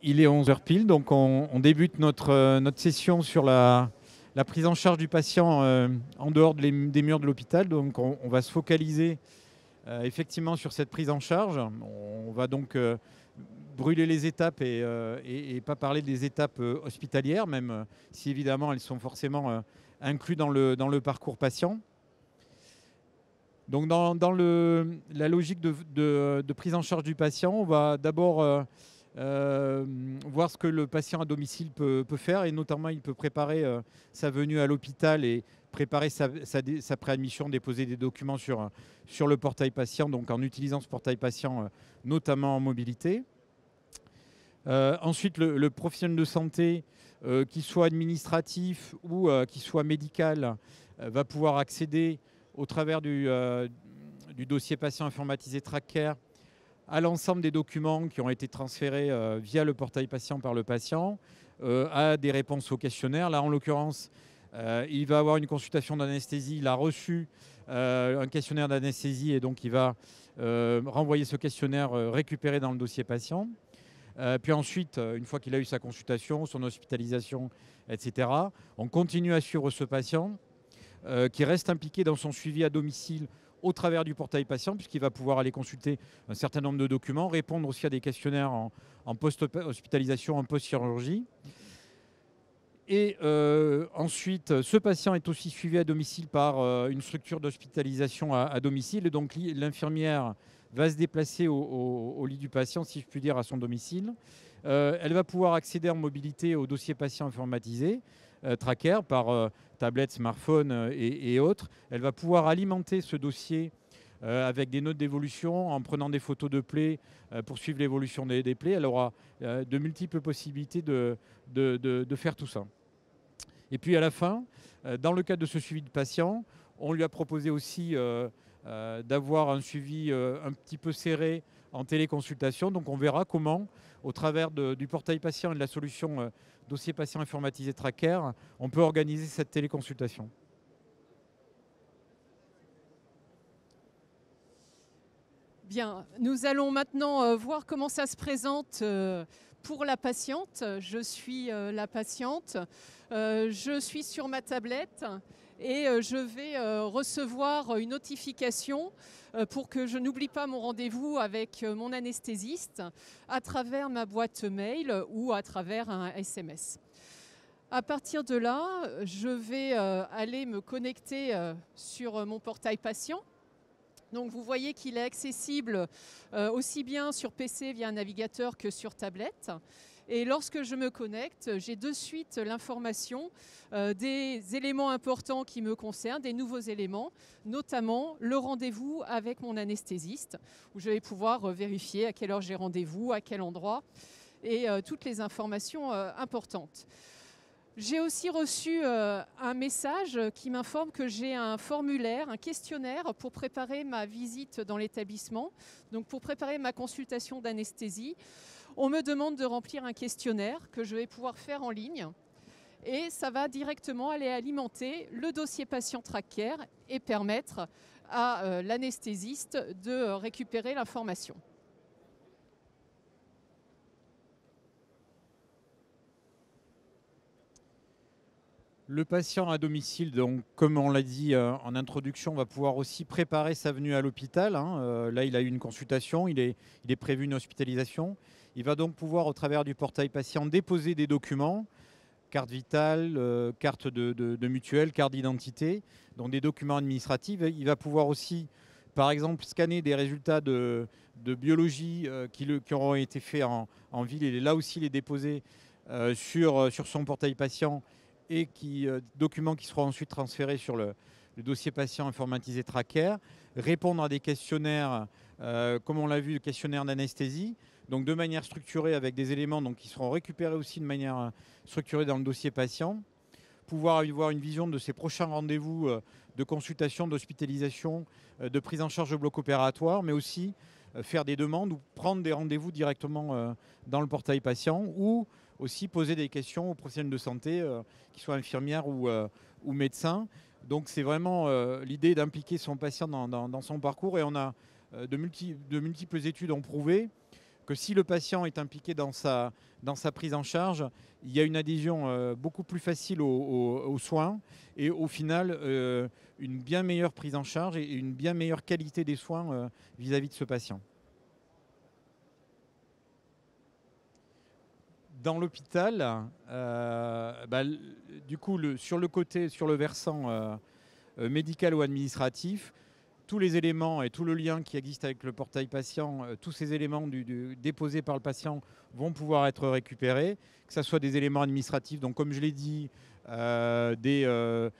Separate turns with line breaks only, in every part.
Il est 11 heures pile, donc on débute notre session sur la prise en charge du patient en dehors des murs de l'hôpital. Donc on va se focaliser effectivement sur cette prise en charge. On va donc brûler les étapes et pas parler des étapes hospitalières, même si évidemment elles sont forcément incluses dans le parcours patient. Donc dans la logique de prise en charge du patient, on va d'abord voir ce que le patient à domicile peut faire, et notamment il peut préparer sa venue à l'hôpital et préparer sa préadmission, déposer des documents sur le portail patient, donc en utilisant ce portail patient notamment en mobilité. Ensuite, le professionnel de santé, qu'il soit administratif ou qu'il soit médical, va pouvoir accéder au travers du dossier patient informatisé TrackCare à l'ensemble des documents qui ont été transférés via le portail patient par le patient, à des réponses au questionnaire. Là, en l'occurrence, il va avoir une consultation d'anesthésie. Il a reçu un questionnaire d'anesthésie et donc il va renvoyer ce questionnaire récupéré dans le dossier patient. Puis ensuite, une fois qu'il a eu sa consultation, son hospitalisation, etc., on continue à suivre ce patient qui reste impliqué dans son suivi à domicile au travers du portail patient, puisqu'il va pouvoir aller consulter un certain nombre de documents, répondre aussi à des questionnaires en post-hospitalisation, en post-chirurgie. Et ensuite, ce patient est aussi suivi à domicile par une structure d'hospitalisation à domicile. Et donc l'infirmière va se déplacer au lit du patient, si je puis dire, à son domicile. Elle va pouvoir accéder en mobilité au dossier patient informatisé, TrackCare, par tablette, smartphone et autres. Elle va pouvoir alimenter ce dossier avec des notes d'évolution, en prenant des photos de plaies pour suivre l'évolution des plaies. Elle aura de multiples possibilités de faire tout ça. Et puis à la fin, dans le cadre de ce suivi de patient, on lui a proposé aussi d'avoir un suivi un petit peu serré en téléconsultation. Donc on verra comment, au travers du portail patient et de la solution dossier patient informatisé TrackCare, on peut organiser cette téléconsultation.
Bien, nous allons maintenant voir comment ça se présente pour la patiente. Je suis la patiente, je suis sur ma tablette et je vais recevoir une notification pour que je n'oublie pas mon rendez-vous avec mon anesthésiste à travers ma boîte mail ou à travers un SMS. À partir de là, je vais aller me connecter sur mon portail patient. Donc vous voyez qu'il est accessible aussi bien sur PC via un navigateur que sur tablette. Et lorsque je me connecte, j'ai de suite l'information des éléments importants qui me concernent, des nouveaux éléments, notamment le rendez-vous avec mon anesthésiste, où je vais pouvoir vérifier à quelle heure j'ai rendez-vous, à quel endroit, et toutes les informations importantes. J'ai aussi reçu un message qui m'informe que j'ai un formulaire, un questionnaire pour préparer ma visite dans l'établissement. Donc pour préparer ma consultation d'anesthésie, on me demande de remplir un questionnaire que je vais pouvoir faire en ligne. Et ça va directement aller alimenter le dossier patient TrackCare et permettre à l'anesthésiste de récupérer l'information.
Le patient à domicile, donc, comme on l'a dit en introduction, va pouvoir aussi préparer sa venue à l'hôpital. Là, il a eu une consultation, il est prévu une hospitalisation. Il va donc pouvoir, au travers du portail patient, déposer des documents, carte vitale, carte de mutuelle, carte d'identité, donc des documents administratifs. Il va pouvoir aussi, par exemple, scanner des résultats de biologie qui auront été faits en ville, et là aussi les déposer sur son portail patient, et documents qui seront ensuite transférés sur le dossier patient informatisé TrackCare, répondre à des questionnaires, comme on l'a vu, le questionnaire d'anesthésie, donc de manière structurée avec des éléments qui seront récupérés aussi de manière structurée dans le dossier patient, pouvoir avoir une vision de ses prochains rendez-vous de consultation, d'hospitalisation, de prise en charge de bloc opératoire, mais aussi faire des demandes ou prendre des rendez-vous directement dans le portail patient, ou aussi poser des questions aux professionnels de santé, qu'ils soient infirmières ou médecins. Donc c'est vraiment l'idée d'impliquer son patient dans son parcours, et on a de multiples études ont prouvé que si le patient est impliqué dans sa prise en charge, il y a une adhésion beaucoup plus facile aux soins et au final, une bien meilleure prise en charge et une bien meilleure qualité des soins vis-à-vis de ce patient. Dans l'hôpital, du coup, sur le versant médical ou administratif, tous les éléments et tout le lien qui existe avec le portail patient, tous ces éléments déposés par le patient vont pouvoir être récupérés, que ce soit des éléments administratifs, donc comme je l'ai dit, une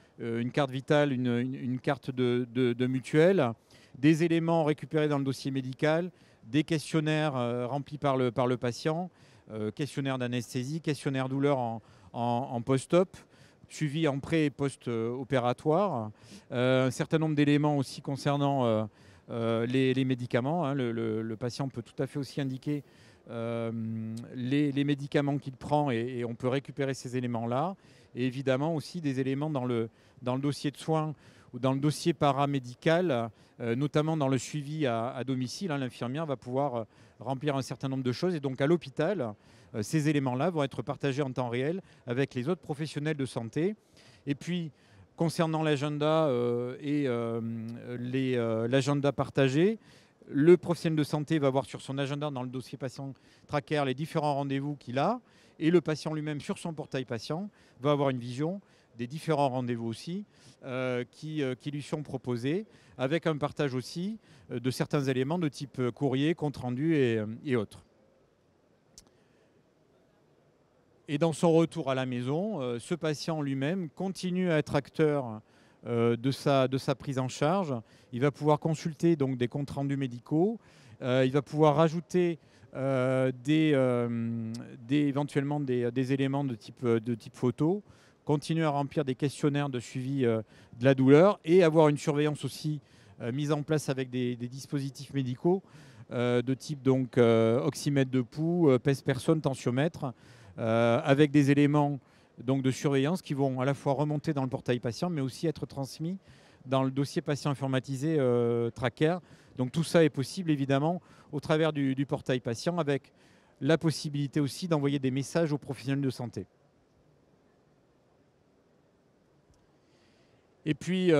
carte vitale, une carte de mutuelle, des éléments récupérés dans le dossier médical, des questionnaires remplis par le patient, questionnaire d'anesthésie, questionnaire douleur en post-op, suivi en pré- et post-opératoire, un certain nombre d'éléments aussi concernant les médicaments. Hein. Le patient peut tout à fait aussi indiquer les médicaments qu'il prend et on peut récupérer ces éléments-là. Et évidemment aussi des éléments dans le dossier de soins ou dans le dossier paramédical, notamment dans le suivi à domicile. Hein, l'infirmière va pouvoir remplir un certain nombre de choses. Et donc à l'hôpital, ces éléments-là vont être partagés en temps réel avec les autres professionnels de santé. Et puis, concernant l'agenda et l'agenda partagé, le professionnel de santé va voir sur son agenda dans le dossier patient tracker les différents rendez-vous qu'il a. Et le patient lui-même, sur son portail patient, va avoir une vision des différents rendez-vous aussi qui lui sont proposés, avec un partage aussi de certains éléments de type courrier, compte-rendu et autres. Et dans son retour à la maison, ce patient lui-même continue à être acteur de sa prise en charge. Il va pouvoir consulter donc des comptes rendus médicaux. Il va pouvoir rajouter éventuellement des éléments de type photo, continuer à remplir des questionnaires de suivi de la douleur et avoir une surveillance aussi mise en place avec des dispositifs médicaux de type donc, oxymètre de pouls, pèse-personne, tensiomètre, avec des éléments donc, de surveillance qui vont à la fois remonter dans le portail patient, mais aussi être transmis dans le dossier patient informatisé Tracker. Donc tout ça est possible évidemment au travers du portail patient, avec la possibilité aussi d'envoyer des messages aux professionnels de santé. Et puis,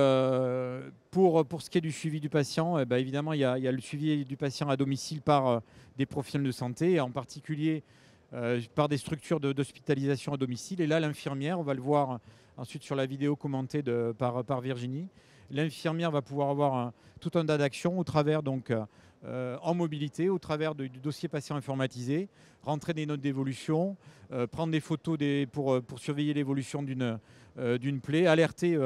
pour ce qui est du suivi du patient, évidemment, il y a le suivi du patient à domicile par des professionnels de santé, et en particulier par des structures d'hospitalisation à domicile. Et là, l'infirmière, on va le voir ensuite sur la vidéo commentée par Virginie, l'infirmière va pouvoir avoir tout un tas d'actions au travers, donc, en mobilité, au travers du dossier patient informatisé, rentrer des notes d'évolution, prendre des photos pour surveiller l'évolution d'une plaie, alerter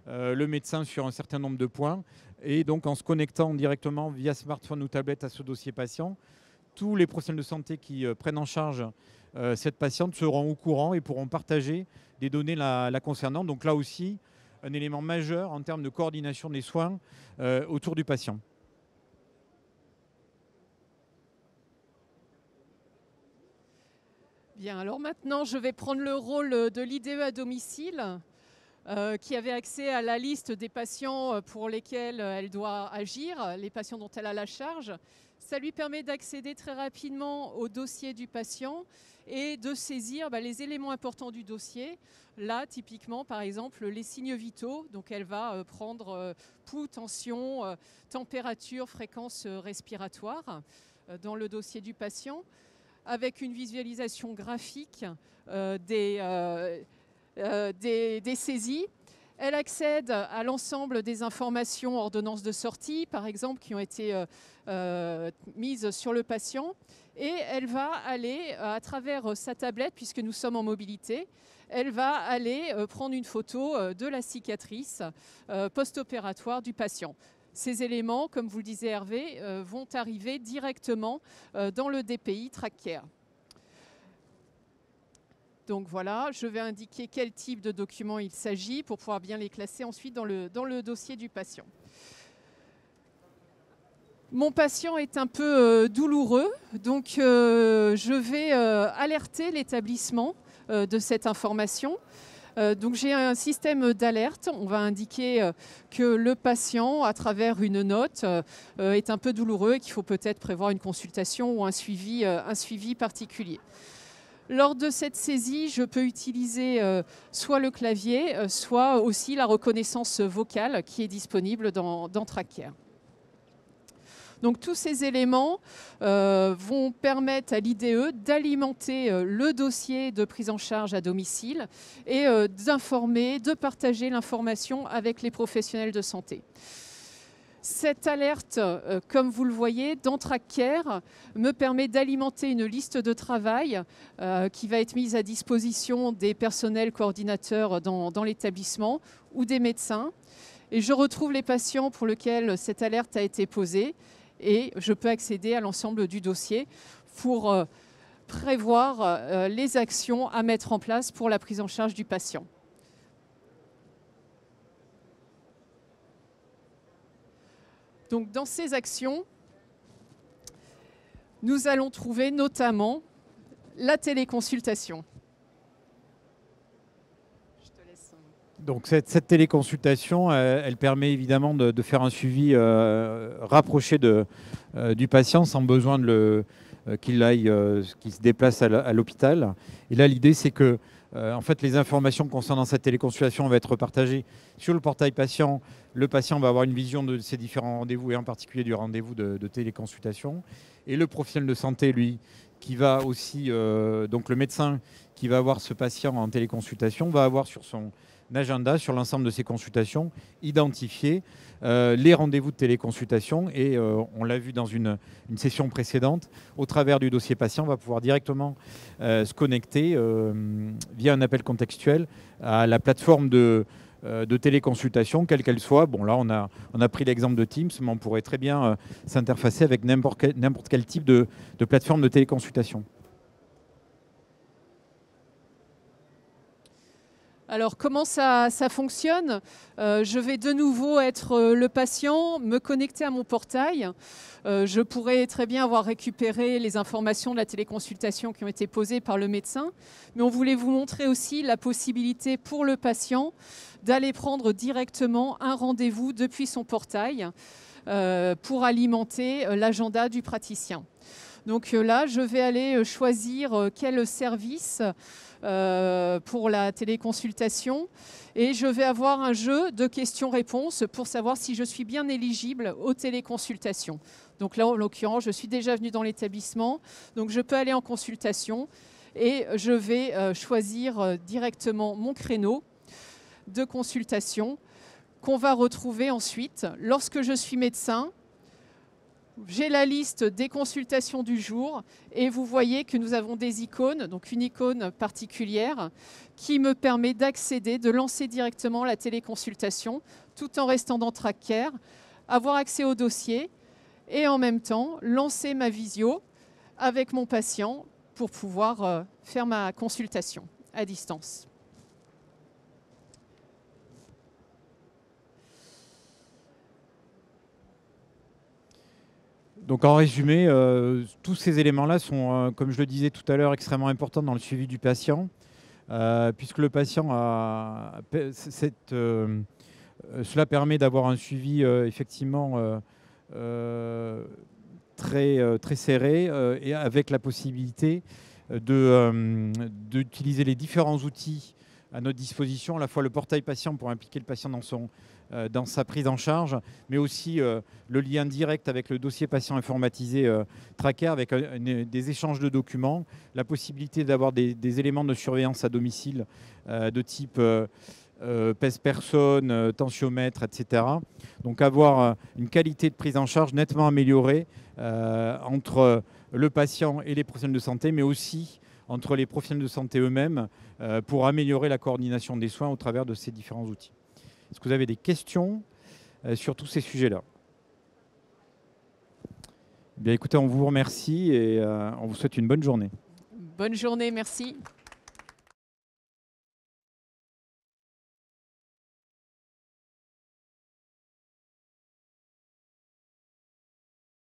le médecin sur un certain nombre de points, et donc en se connectant directement via smartphone ou tablette à ce dossier patient, tous les professionnels de santé qui prennent en charge cette patiente seront au courant et pourront partager des données la concernant. Donc là aussi, un élément majeur en termes de coordination des soins autour du patient.
Bien, alors maintenant, je vais prendre le rôle de l'IDE à domicile, qui avait accès à la liste des patients pour lesquels elle doit agir, les patients dont elle a la charge. Ça lui permet d'accéder très rapidement au dossier du patient et de saisir les éléments importants du dossier. Là, typiquement, par exemple, les signes vitaux. Donc, elle va prendre pouls, tension, température, fréquence respiratoire dans le dossier du patient, avec une visualisation graphique des saisies. Elle accède à l'ensemble des informations ordonnances de sortie, par exemple, qui ont été mises sur le patient. Et elle va aller, à travers sa tablette, puisque nous sommes en mobilité, elle va aller prendre une photo de la cicatrice post-opératoire du patient. Ces éléments, comme vous le disait Hervé, vont arriver directement dans le DPI Tracker. Donc voilà, je vais indiquer quel type de document il s'agit pour pouvoir bien les classer ensuite dans le dossier du patient. Mon patient est un peu douloureux, donc je vais alerter l'établissement de cette information. Donc j'ai un système d'alerte. On va indiquer que le patient, à travers une note, est un peu douloureux et qu'il faut peut-être prévoir une consultation ou un suivi particulier. Lors de cette saisie, je peux utiliser soit le clavier, soit aussi la reconnaissance vocale qui est disponible dans TrackCare. Donc tous ces éléments vont permettre à l'IDE d'alimenter le dossier de prise en charge à domicile et d'informer, de partager l'information avec les professionnels de santé. Cette alerte, comme vous le voyez, dans TrackCare, me permet d'alimenter une liste de travail qui va être mise à disposition des personnels coordinateurs dans l'établissement ou des médecins. Et je retrouve les patients pour lesquels cette alerte a été posée et je peux accéder à l'ensemble du dossier pour prévoir les actions à mettre en place pour la prise en charge du patient. Donc, dans ces actions, nous allons trouver notamment la téléconsultation. Je te laisse.
Donc cette téléconsultation, elle permet évidemment de faire un suivi rapproché du patient sans besoin qu'il se déplace à l'hôpital. Et là, l'idée, c'est que en fait, les informations concernant cette téléconsultation vont être partagées sur le portail patient. Le patient va avoir une vision de ces différents rendez-vous et en particulier du rendez-vous de téléconsultation. Et le professionnel de santé, lui, qui va aussi, donc le médecin qui va avoir ce patient en téléconsultation, va avoir sur son agenda, sur l'ensemble de ces consultations, identifié les rendez-vous de téléconsultation et on l'a vu dans une session précédente, au travers du dossier patient, on va pouvoir directement se connecter via un appel contextuel à la plateforme de téléconsultation, quelle qu'elle soit. Bon, là, on a pris l'exemple de Teams, mais on pourrait très bien s'interfacer avec n'importe quel type de plateforme de téléconsultation.
Alors, comment ça fonctionne? Je vais de nouveau être le patient, me connecter à mon portail. Je pourrais très bien avoir récupéré les informations de la téléconsultation qui ont été posées par le médecin, mais on voulait vous montrer aussi la possibilité pour le patient d'aller prendre directement un rendez-vous depuis son portail pour alimenter l'agenda du praticien. Donc là, je vais aller choisir quel service pour la téléconsultation et je vais avoir un jeu de questions-réponses pour savoir si je suis bien éligible aux téléconsultations. Donc là, en l'occurrence, je suis déjà venue dans l'établissement, donc je peux aller en consultation et je vais choisir directement mon créneau de consultation qu'on va retrouver ensuite lorsque je suis médecin. J'ai la liste des consultations du jour et vous voyez que nous avons des icônes, donc une icône particulière qui me permet d'accéder, de lancer directement la téléconsultation tout en restant dans TrackCare, avoir accès au dossier et en même temps lancer ma visio avec mon patient pour pouvoir faire ma consultation à distance.
Donc en résumé, tous ces éléments-là sont, comme je le disais tout à l'heure, extrêmement importants dans le suivi du patient, puisque le patient cela permet d'avoir un suivi effectivement très serré et avec la possibilité d'utiliser les différents outils à notre disposition, à la fois le portail patient pour impliquer le patient dans sa prise en charge, mais aussi le lien direct avec le dossier patient informatisé TrackCare avec des échanges de documents, la possibilité d'avoir des éléments de surveillance à domicile de type pèse-personne, tensiomètre, etc. Donc avoir une qualité de prise en charge nettement améliorée entre le patient et les professionnels de santé, mais aussi entre les professionnels de santé eux-mêmes pour améliorer la coordination des soins au travers de ces différents outils. Est-ce que vous avez des questions sur tous ces sujets-là? Bien, écoutez, on vous remercie et on vous souhaite une bonne journée.
Bonne journée, merci.